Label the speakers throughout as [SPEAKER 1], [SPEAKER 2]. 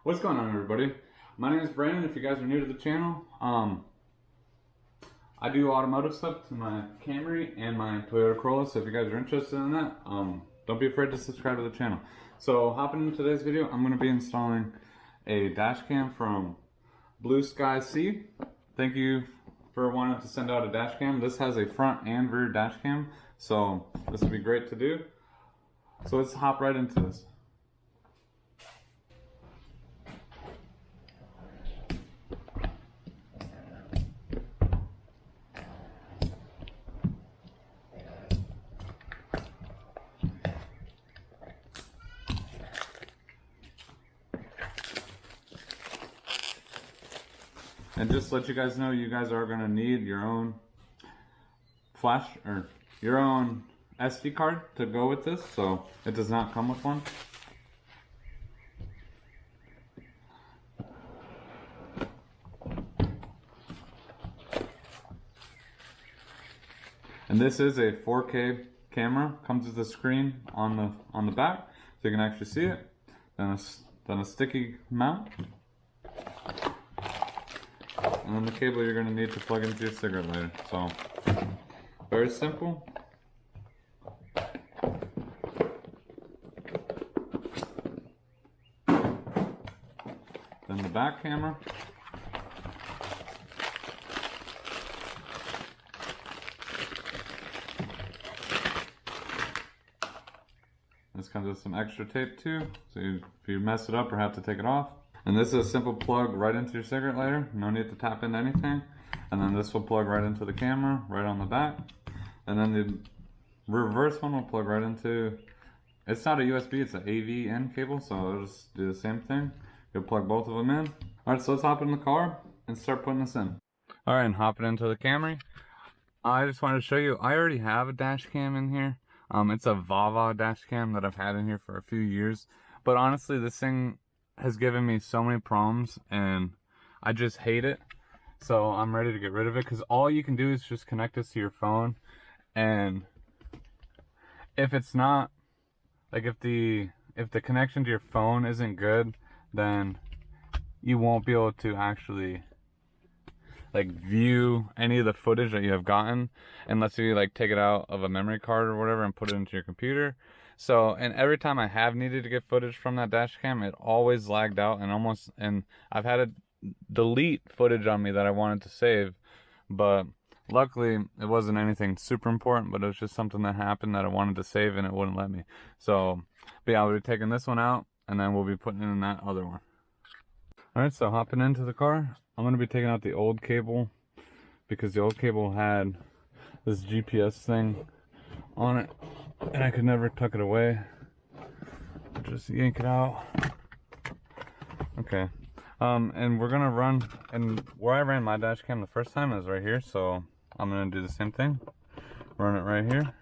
[SPEAKER 1] What's going on, everybody? My name is Brandon. If you guys are new to the channel, I do automotive stuff to my Camry and my Toyota Corolla. So if you guys are interested in that, don't be afraid to subscribe to the channel. So hopping into today's video, I'm going to be installing a dash cam from Blueaskysea. Thank you for wanting to send out a dash cam. This has a front and rear dash cam, so this will be great to do. So let's hop right into this. And just to let you guys know, you guys are going to need your own flash or your own SD card to go with this, so it does not come with one. And this is a 4K camera, comes with a screen on the back, so you can actually see it. Then a sticky mount. And then the cable you're going to need to plug into your cigarette lighter. So, very simple. Then the back camera. This comes with some extra tape too, so if you mess it up or have to take it off. And this is a simple plug right into your cigarette lighter. No need to tap into anything. And then this will plug right into the camera, right on the back. And then the reverse one will plug right into, it's not a USB, it's an AV-in cable, so it'll just do the same thing. You'll plug both of them in. Alright, so let's hop in the car and start putting this in. Alright, and hopping into the Camry. I just wanted to show you, I already have a dash cam in here. It's a VVA dash cam that I've had in here for a few years. But honestly, this thing has given me so many problems and I just hate it. So I'm ready to get rid of it, because all you can do is just connect this to your phone, and if it's not, like if the connection to your phone isn't good, then you won't be able to actually like view any of the footage that you have gotten unless you like take it out of a memory card or whatever and put it into your computer. So, and every time I have needed to get footage from that dash cam, it always lagged out and I've had to delete footage on me that I wanted to save. But luckily it wasn't anything super important, but it was just something that happened that I wanted to save and it wouldn't let me. So, but yeah, I'll be taking this one out and then we'll be putting in that other one. Alright, so hopping into the car, I'm going to be taking out the old cable because the old cable had this GPS thing on it and I could never tuck it away. Just yank it out. Okay. And we're gonna run, and where I ran my dash cam the first time is right here, so I'm gonna do the same thing. Run it right here.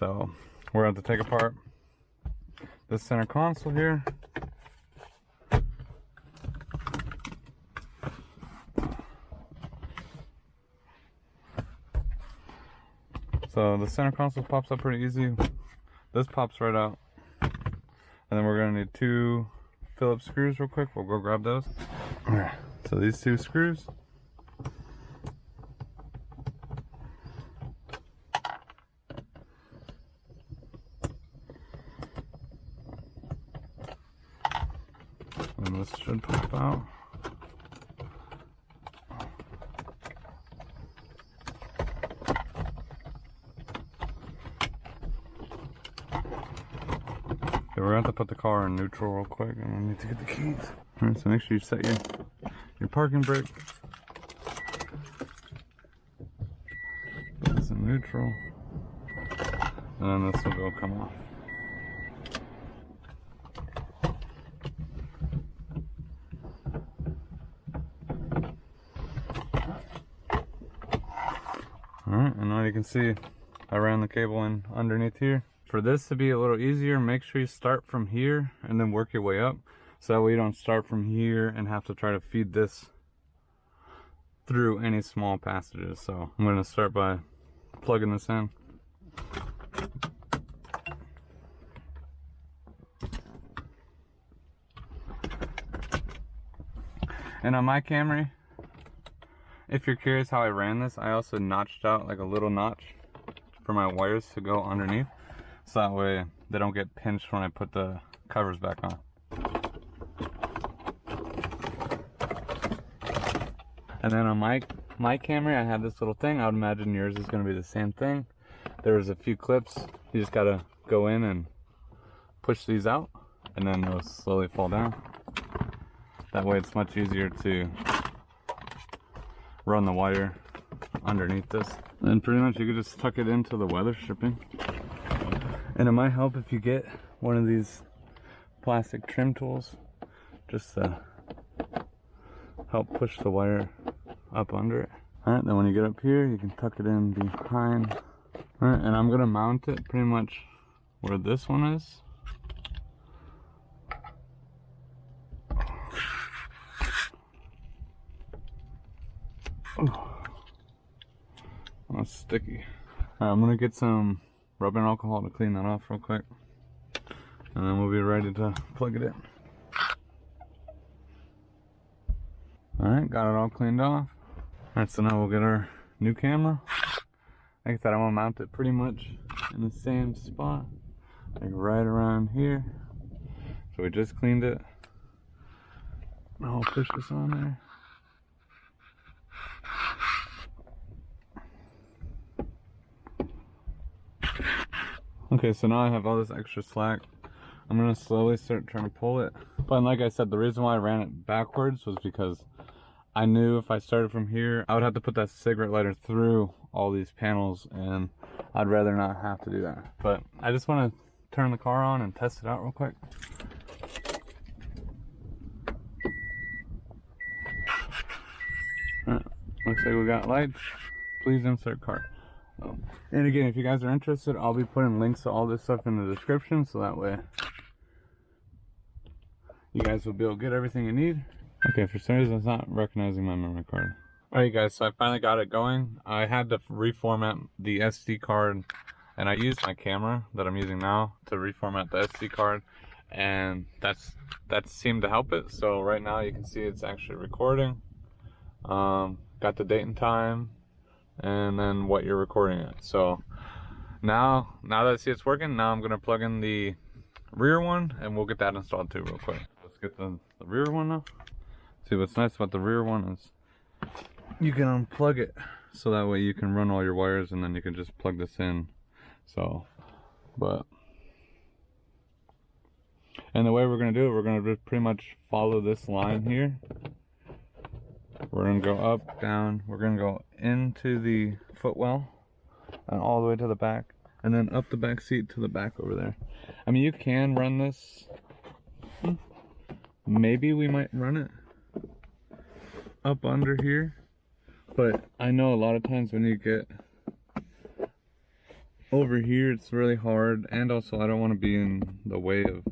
[SPEAKER 1] So we're going to take apart this center console here. So the center console pops up pretty easy. This pops right out. And then we're gonna need 2 Phillips screws real quick. We'll go grab those. Alright, so these 2 screws. And this should pop out. We're going to have to put the car in neutral real quick, and I need to get the keys. Alright, so make sure you set your parking brake. Put this in neutral. And then this will go come off. Alright, and now you can see I ran the cable in underneath here. For this to be a little easier, make sure you start from here and then work your way up. So that way you don't start from here and have to try to feed this through any small passages. So I'm going to start by plugging this in. And on my Camry, if you're curious how I ran this, I also notched out like a little notch for my wires to go underneath, so that way they don't get pinched when I put the covers back on. And then on my Camry, I had this little thing. I would imagine yours is going to be the same thing. There's a few clips. You just got to go in and push these out, and then they'll slowly fall down. That way it's much easier to run the wire underneath this. And pretty much you could just tuck it into the weather stripping. And it might help if you get one of these plastic trim tools, just to help push the wire up under it. Alright, then when you get up here, you can tuck it in behind. Alright, and I'm gonna mount it pretty much where this one is. Oh, that's sticky. Alright, I'm gonna get some rubbing alcohol to clean that off real quick, and then we'll be ready to plug it in. Alright, got it all cleaned off. Alright, so now we'll get our new camera. Like I said, I'm gonna mount it pretty much in the same spot, like right around here. So we just cleaned it. Now I'll push this on there. Okay, so now I have all this extra slack. I'm gonna slowly start trying to pull it. But like I said, the reason why I ran it backwards was because I knew if I started from here, I would have to put that cigarette lighter through all these panels, and I'd rather not have to do that. But I just want to turn the car on and test it out real quick. Looks like we got lights. Please insert card. And again, if you guys are interested, I'll be putting links to all this stuff in the description, so that way you guys will be able to get everything you need. Okay, for some reason it's not recognizing my memory card. Alright guys, so I finally got it going. I had to reformat the SD card, and I used my camera that I'm using now to reformat the SD card, and that seemed to help it. So right now you can see it's actually recording. Got the date and time, and then what you're recording at. So now that I see it's working, now I'm gonna plug in the rear one, and we'll get that installed too real quick. Let's get the rear one now. See, what's nice about the rear one is you can unplug it, so that way you can run all your wires, and then you can just plug this in. So, and the way we're gonna do it, we're gonna pretty much follow this line here. We're gonna go up, down, we're gonna go into the footwell and all the way to the back, and then up the back seat to the back over there. I mean, you can run this. Maybe we might run it up under here, but I know a lot of times when you get over here, it's really hard, and also I don't want to be in the way of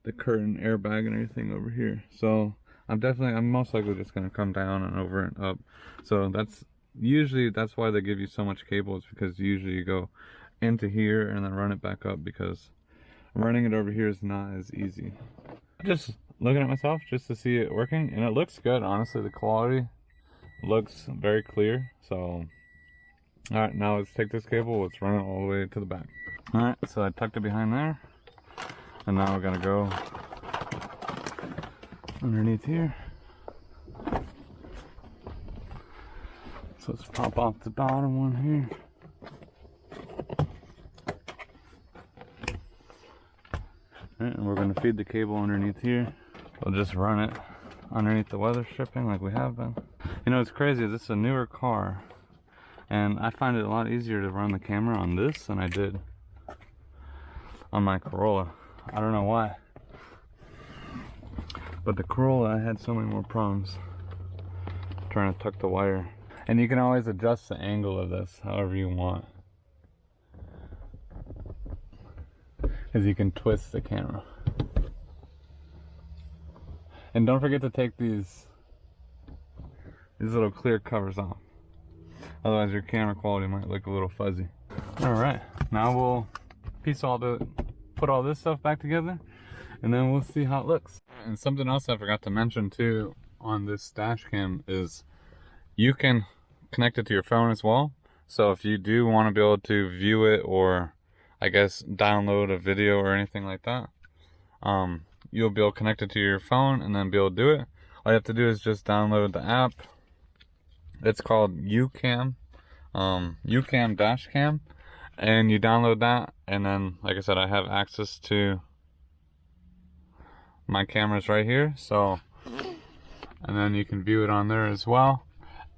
[SPEAKER 1] the curtain airbag and everything over here. So I'm most likely just gonna come down and over and up. So that's why they give you so much cable, is because usually you go into here and then run it back up, because running it over here is not as easy. Just looking at myself just to see it working, and it looks good. Honestly, the quality looks very clear. So alright, now let's take this cable, let's run it all the way to the back. Alright, so I tucked it behind there, and now we're gonna go underneath here. So let's pop off the bottom one here. Alright, and we're going to feed the cable underneath here. We'll just run it underneath the weather stripping like we have been. You know, it's crazy, this is a newer car, and I find it a lot easier to run the camera on this than I did on my Corolla. I don't know why, but the Corolla, I had so many more problems trying to tuck the wire. And you can always adjust the angle of this however you want, because you can twist the camera. And don't forget to take these little clear covers off, otherwise your camera quality might look a little fuzzy. Alright, now we'll put all this stuff back together, and then we'll see how it looks. And something else I forgot to mention too on this dash cam is you can connect it to your phone as well. So if you do want to be able to view it, or I guess download a video or anything like that, you'll be able to connect it to your phone and then be able to do it. All you have to do is just download the app. It's called UCam, UCam Dashcam, and you download that, and then like I said, I have access to my cameras right here, so, and then you can view it on there as well.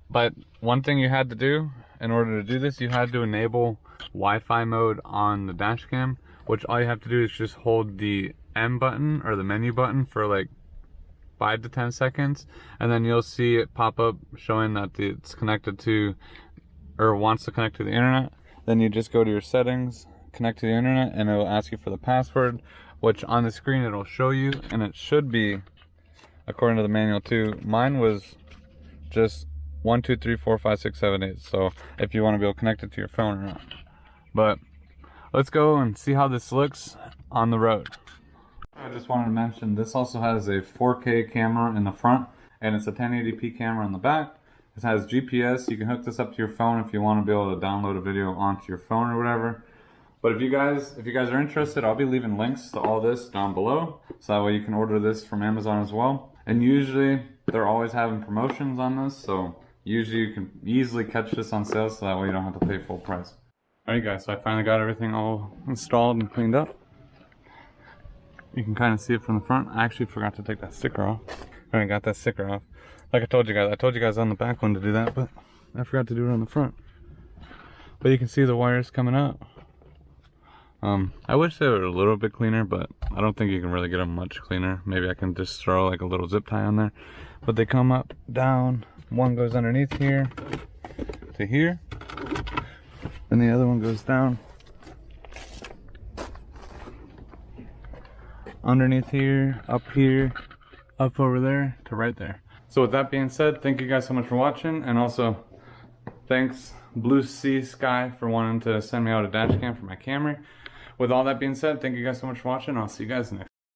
[SPEAKER 1] But one thing you had to do in order to do this, you had to enable Wi-Fi mode on the dash cam, which all you have to do is just hold the M button or the menu button for like 5 to 10 seconds, and then you'll see it pop up showing that it's connected to, or wants to connect to the internet. Then you just go to your settings, connect to the internet, and it will ask you for the password, which on the screen it'll show you, and it should be, according to the manual too, mine was just 1 2 3 4 5 6 7 8. So if you want to be able to connect it to your phone or not. But let's go and see how this looks on the road. I just wanted to mention this also has a 4K camera in the front, and it's a 1080p camera in the back. It has GPS. You can hook this up to your phone if you want to be able to download a video onto your phone or whatever. But if you guys are interested, I'll be leaving links to all this down below, so that way you can order this from Amazon as well. And usually they're always having promotions on this, so usually you can easily catch this on sale, so that way you don't have to pay full price. Alright guys, so I finally got everything all installed and cleaned up. You can kind of see it from the front. I actually forgot to take that sticker off. I got that sticker off. Like I told you guys on the back one to do that, but I forgot to do it on the front. But you can see the wires coming up. I wish they were a little bit cleaner, but I don't think you can really get them much cleaner. Maybe I can just throw like a little zip tie on there. But they come up, down. One goes underneath here to here, and the other one goes down underneath here, up over there to right there. So with that being said, thank you guys so much for watching, and also thanks Blueaskysea for wanting to send me out a dash cam for my Camry. With all that being said, thank you guys so much for watching. I'll see you guys next time.